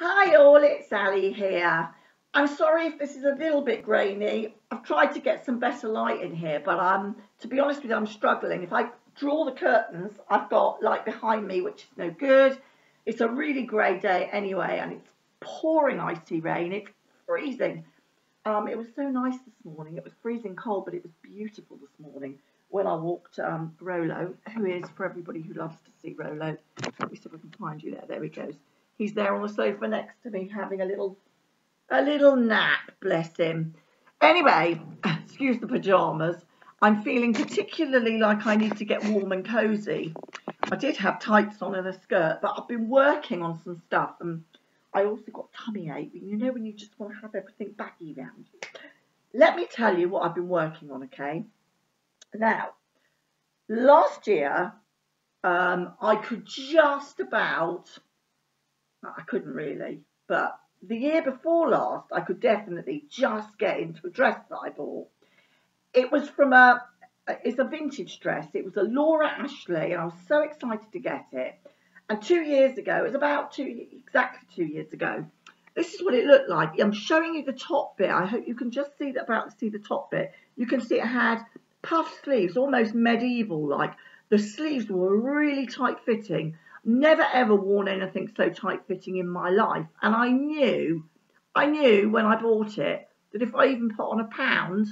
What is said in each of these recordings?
Hi all, it's Sally here. I'm sorry if this is a little bit grainy. I've tried to get some better light in here, but to be honest with you, I'm struggling. If I draw the curtains, I've got light behind me, which is no good. It's a really grey day anyway, and it's pouring icy rain. It's freezing. It was so nice this morning. It was freezing cold, but it was beautiful this morning when I walked Rolo, who is, for everybody who loves to see Rolo. Let me see if I can find you there. There he goes. He's there on the sofa next to me having a little nap, bless him. Anyway, excuse the pajamas. I'm feeling particularly like I need to get warm and cosy. I did have tights on and a skirt, but I've been working on some stuff and I also got tummy ache. You know when you just want to have everything baggy around you. Let me tell you what I've been working on, okay? Now, last year, I could just about, I couldn't really, but the year before last, I could definitely just get into a dress that I bought. It was it's a vintage dress. It was a Laura Ashley, and I was so excited to get it. And 2 years ago, it was exactly 2 years ago, this is what it looked like. I'm showing you the top bit. I hope you can just see the top bit. You can see it had puff sleeves, almost medieval like. The sleeves were really tight fitting. Never ever worn anything so tight fitting in my life. And I knew when I bought it that if I even put on a pound,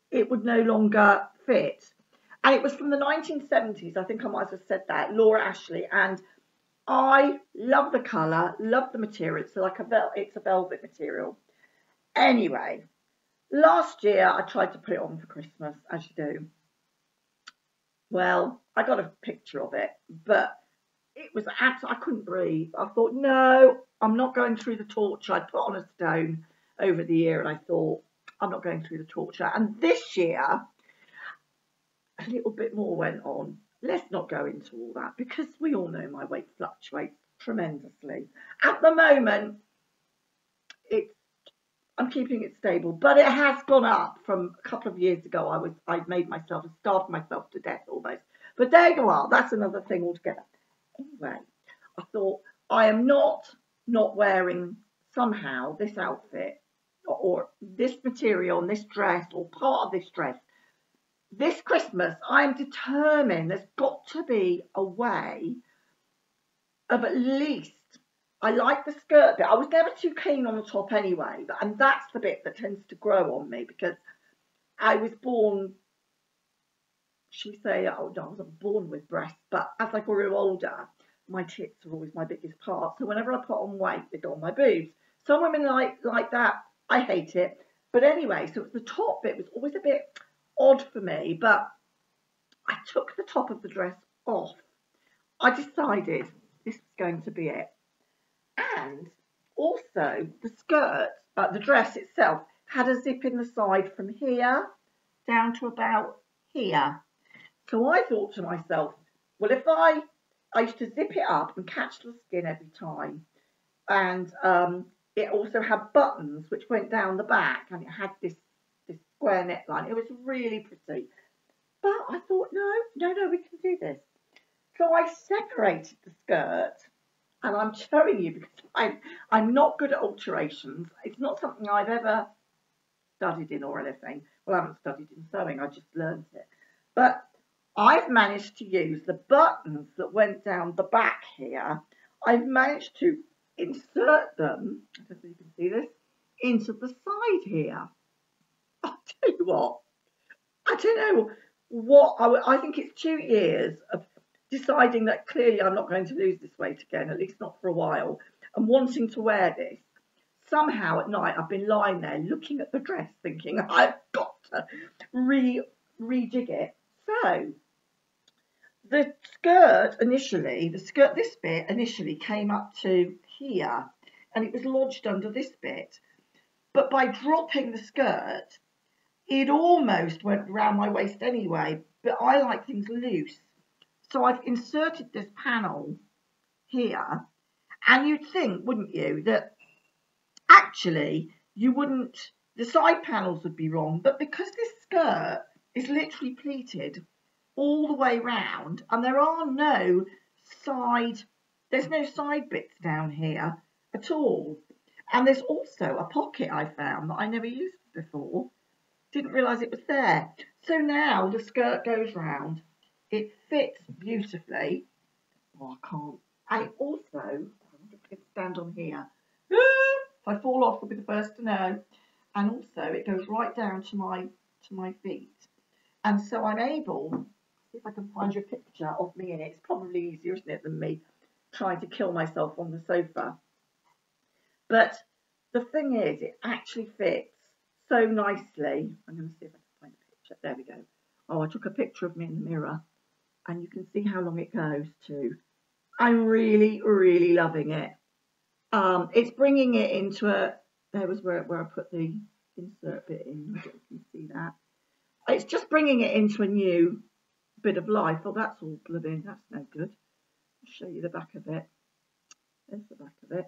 it would no longer fit. And it was from the 1970s. I think I might have said that, Laura Ashley. And I love the colour, love the material. It's like it's a velvet material. Anyway, last year I tried to put it on for Christmas, as you do. Well, I got a picture of it, but it was absolutely, I couldn't breathe. I thought, no, I'm not going through the torture. I'd put on a stone over the year and I thought, I'm not going through the torture. And this year, a little bit more went on. Let's not go into all that because we all know my weight fluctuates tremendously. At the moment, I'm keeping it stable, but it has gone up from a couple of years ago. I'd made myself, starved myself to death almost. But there you are. That's another thing altogether. Anyway, I thought I am not wearing somehow this outfit or this material and this dress or part of this dress. This Christmas, I'm determined there's got to be a way of at least, I like the skirt bit. I was never too keen on the top anyway, and that's the bit that tends to grow on me because I was born, should we say, oh no, I wasn't born with breasts, but as I grew older, my tits are always my biggest part. So whenever I put on weight, they go on my boobs. Some women like that. I hate it. But anyway, so the top bit was always a bit odd for me, but I took the top of the dress off. I decided this was going to be it. And also the skirt, the dress itself, had a zip in the side from here down to about here. So I thought to myself, well, if I used to zip it up and catch the skin every time. And it also had buttons which went down the back and it had this square neckline. It was really pretty. But I thought, no, we can do this. So I separated the skirt. And I'm showing you because I'm not good at alterations. It's not something I've ever studied in or anything. Well, I haven't studied in sewing. I just learned it. But I've managed to use the buttons that went down the back here. I've managed to insert them, I don't know if you can see this, into the side here. I'll tell you what, I don't know what, I think it's 2 years of deciding that clearly I'm not going to lose this weight again, at least not for a while, and wanting to wear this. Somehow at night I've been lying there looking at the dress thinking I've got to rejig it. So the skirt initially, this bit initially came up to here and it was lodged under this bit. But by dropping the skirt, it almost went around my waist anyway, but I like things loose. So I've inserted this panel here, and you'd think, wouldn't you, that actually the side panels would be wrong, but because this skirt is literally pleated all the way round, and there's no side bits down here, at all. And there's also a pocket I found that I never used before. Didn't realise it was there. So now the skirt goes round. It fits beautifully. Oh, I can't. I also, I'm going to stand on here. If I fall off, I'll be the first to know. And also, it goes right down to my feet. And so I'm able, if I can find you a picture of me in it, it's probably easier, isn't it, than me trying to kill myself on the sofa. But the thing is, it actually fits so nicely. I'm going to see if I can find a picture. There we go. Oh, I took a picture of me in the mirror, and you can see how long it goes to. I'm really, really loving it. It's bringing it into a, there was where I put the insert bit in. I don't know if you can see that. It's just bringing it into a new bit of life. Oh, that's all blooming. That's no good. I'll show you the back of it. There's the back of it.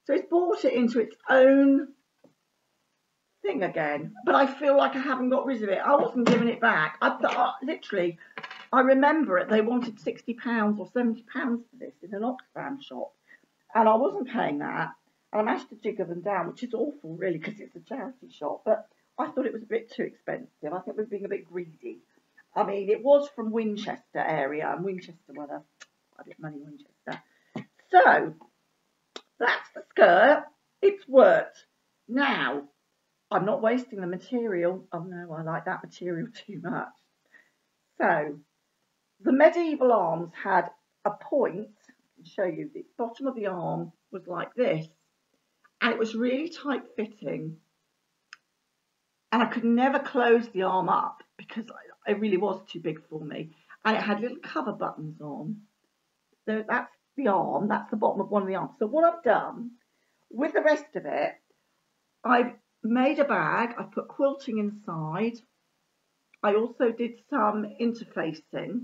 So it's brought it into its own thing again. But I feel like I haven't got rid of it. I wasn't giving it back. Literally, I remember it. They wanted £60 or £70 for this in an Oxfam shop. And I wasn't paying that. And I managed to jigger them down, which is awful, really, because it's a charity shop. But I thought it was a bit too expensive. I think we're being a bit greedy. I mean, it was from Winchester area, and Winchester, well, a bit money, Winchester. So that's the skirt. It's worked. Now, I'm not wasting the material. Oh no, I like that material too much. So the medieval arms had a point. I can show you the bottom of the arm was like this, and it was really tight fitting. And I could never close the arm up because it really was too big for me. And it had little cover buttons on. So that's the arm, that's the bottom of one of the arms. So what I've done with the rest of it, I've made a bag, I put quilting inside. I also did some interfacing,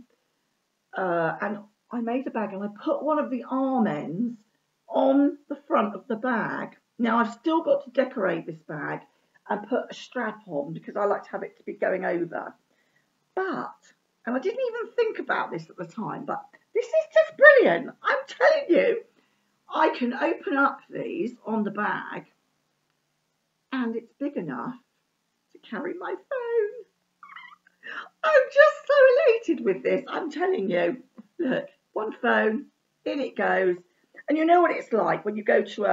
and I made a bag and I put one of the arm ends on the front of the bag. Now I've still got to decorate this bag and put a strap on because I like to have it to be going over. But, and I didn't even think about this at the time, but this is just brilliant. I'm telling you, I can open up these on the bag and it's big enough to carry my phone. I'm just so elated with this. I'm telling you, look, one phone, in it goes. And you know what it's like when you go to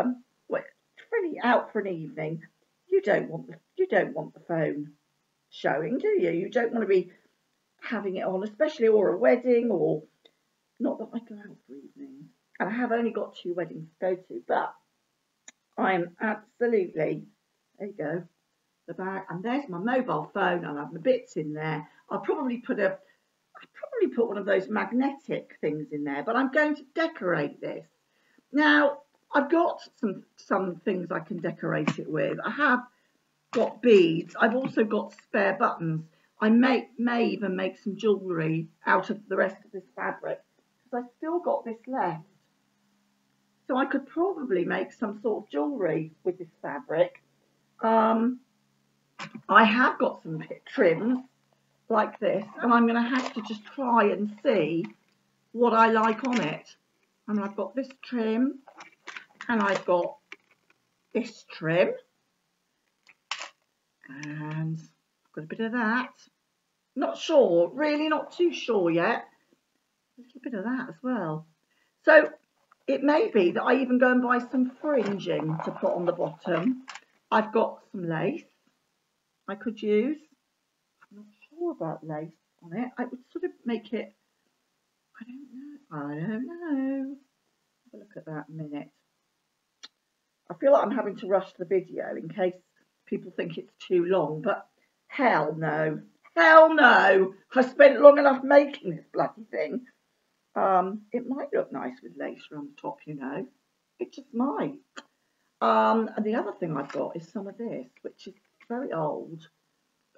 out for an evening. You don't want the phone showing, do you? You don't want to be having it on, especially or a wedding, or not that I go out for evenings. And I have only got 2 weddings to go to, but I'm absolutely, there you go, the bag, and there's my mobile phone. I'll have my bits in there. I'll probably put one of those magnetic things in there, but I'm going to decorate this. Now, I've got some things I can decorate it with. I have got beads. I've also got spare buttons. I may even make some jewellery out of the rest of this fabric because I've still got this left. So I could probably make some sort of jewellery with this fabric. I have got some trims like this, and I'm going to have to just try and see what I like on it. And I've got this trim, and I've got this trim, and I've got a bit of that. Not sure, really not too sure yet. A little bit of that as well. So it may be that I even go and buy some fringing to put on the bottom. I've got some lace I could use. I'm not sure about lace on it. I would sort of make it, I don't know. Have a look at that in a minute. I feel like I'm having to rush the video in case people think it's too long, but hell no. Hell no. I spent long enough making this bloody thing. It might look nice with lace on the top, you know. It just might. And the other thing I've got is some of this, which is very old.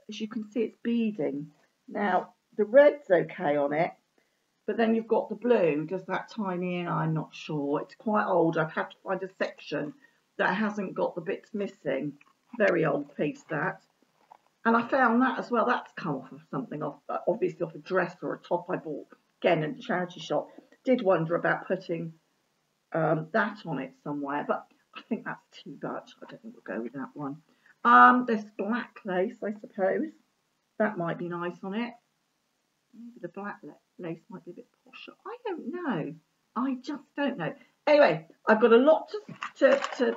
As you can see, it's beading. Now, the red's okay on it, but then you've got the blue. Does that tie me in? I'm not sure. It's quite old. I've had to find a section that hasn't got the bits missing. Very old piece, that. And I found that as well. That's come off of something, obviously off a dress or a top I bought, again, in the charity shop. Did wonder about putting that on it somewhere, but I think that's too much. I don't think we'll go with that one. There's black lace, I suppose. That might be nice on it. Maybe the black lace might be a bit posh. I don't know. I just don't know. Anyway, I've got a lot to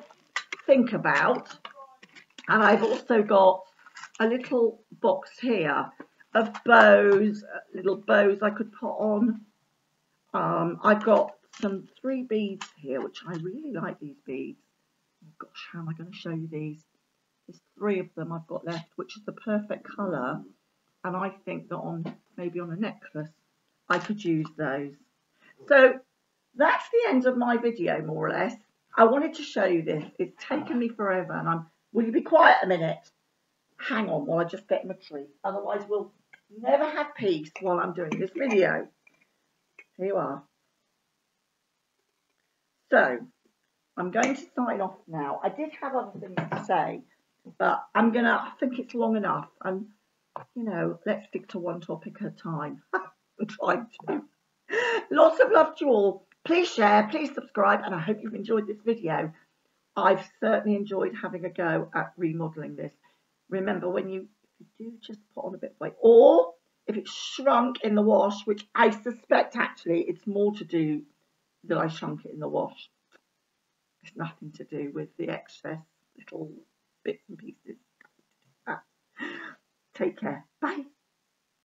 think about, and I've also got a little box here of bows, little bows I could put on. I've got some 3 beads here, which I really like these beads. Oh gosh, how am I going to show you these? There's 3 of them I've got left, which is the perfect colour, and I think that maybe on a necklace I could use those. So that's the end of my video, more or less. I wanted to show you this. It's taken me forever, and will you be quiet a minute? Hang on while I just get my treat. Otherwise we'll never have peace while I'm doing this video. Here you are. So I'm going to sign off now. I did have other things to say, but I think it's long enough, and you know, let's stick to one topic at a time. I'm trying to. Lots of love to you all. Please share, please subscribe, and I hope you've enjoyed this video. I've certainly enjoyed having a go at remodelling this. Remember, if you do just put on a bit of weight, or if it's shrunk in the wash, which I suspect actually it's more to do that I shrunk it in the wash. It's nothing to do with the excess little bits and pieces. Take care. Bye.